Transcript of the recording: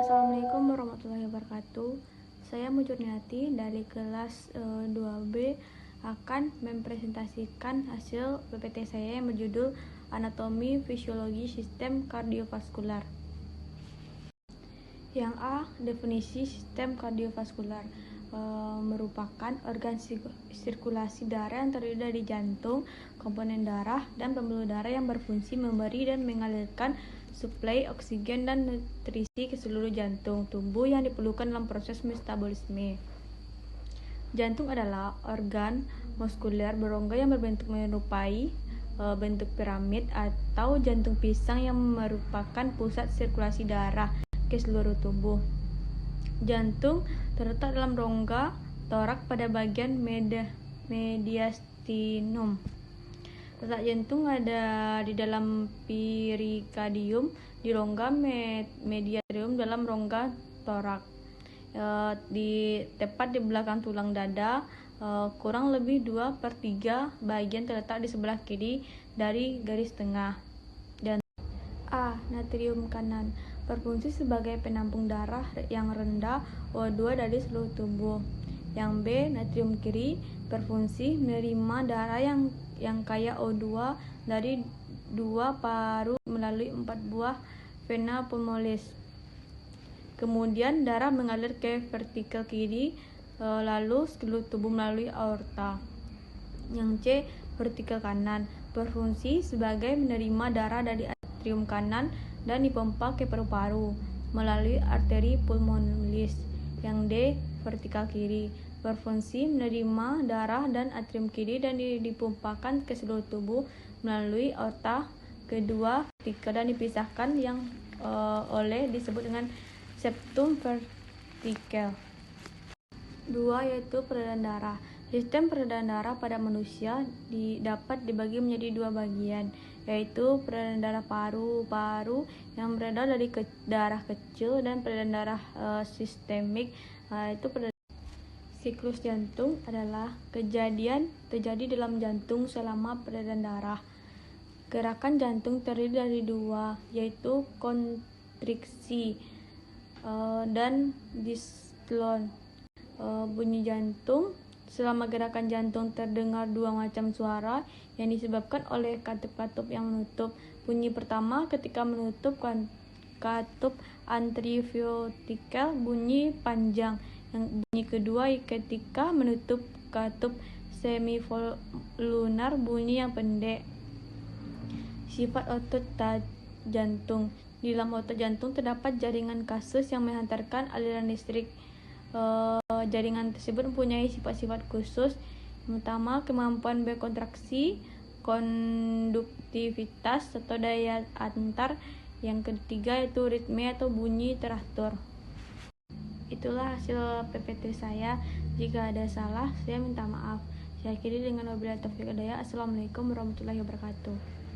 Assalamualaikum warahmatullahi wabarakatuh. Saya Mujurniati dari kelas 2B akan mempresentasikan hasil PPT saya yang berjudul Anatomi Fisiologi Sistem Kardiovaskular. Yang A, definisi sistem kardiovaskular merupakan organ sirkulasi darah yang terdiri dari jantung, komponen darah, dan pembuluh darah yang berfungsi memberi dan mengalirkan suplai oksigen dan nutrisi ke seluruh jantung tubuh yang diperlukan dalam proses metabolisme. Jantung adalah organ muskuler berongga yang berbentuk menyerupai bentuk piramid atau jantung pisang yang merupakan pusat sirkulasi darah ke seluruh tubuh. Jantung terletak dalam rongga torak pada bagian mediastinum. Letak jantung ada di dalam perikardium, di rongga mediastinum dalam rongga torak. Tepat di belakang tulang dada, kurang lebih 2/3 bagian terletak di sebelah kiri dari garis tengah. Dan A. Natrium kanan berfungsi sebagai penampung darah yang rendah O2 dari seluruh tubuh. Yang B. Natrium kiri berfungsi menerima darah yang kaya O2 dari 2 paru melalui 4 buah vena pulmonalis. Kemudian darah mengalir ke vertikal kiri, lalu seluruh tubuh melalui aorta. Yang C. Vertikal kanan berfungsi sebagai menerima darah dari atrium kanan dan dipompa ke paru-paru melalui arteri pulmonalis. Yang D. Vertikal kiri berfungsi menerima darah dan atrium kiri dan dipompakan ke seluruh tubuh melalui aorta. Kedua vertikal dan dipisahkan yang oleh disebut dengan septum vertikal. 2. Yaitu peredaran darah. Sistem peredaran darah pada manusia dapat dibagi menjadi 2 bagian, yaitu peredaran darah paru-paru yang beredar dari darah kecil dan peredaran darah sistemik, yaitu peredaran. Siklus jantung adalah kejadian terjadi dalam jantung selama peredaran darah. Gerakan jantung terdiri dari 2, yaitu kontriksi dan diastole. Bunyi jantung. Selama gerakan jantung terdengar 2 macam suara yang disebabkan oleh katup-katup yang menutup. Bunyi pertama ketika menutup katup anteriovertikal, bunyi panjang. Yang bunyi kedua ketika menutup katup semivolunar, bunyi yang pendek. Sifat otot jantung. Di dalam otot jantung terdapat jaringan kasus yang menghantarkan aliran listrik. Jaringan tersebut mempunyai sifat-sifat khusus. Yang pertama, kemampuan berkontraksi, konduktivitas atau daya antar. Yang ketiga yaitu ritme atau bunyi teratur. Itulah hasil PPT saya. Jika ada salah, saya minta maaf. Saya akhiri dengan wabillahi taufiq wal hidayah. Assalamualaikum warahmatullahi wabarakatuh.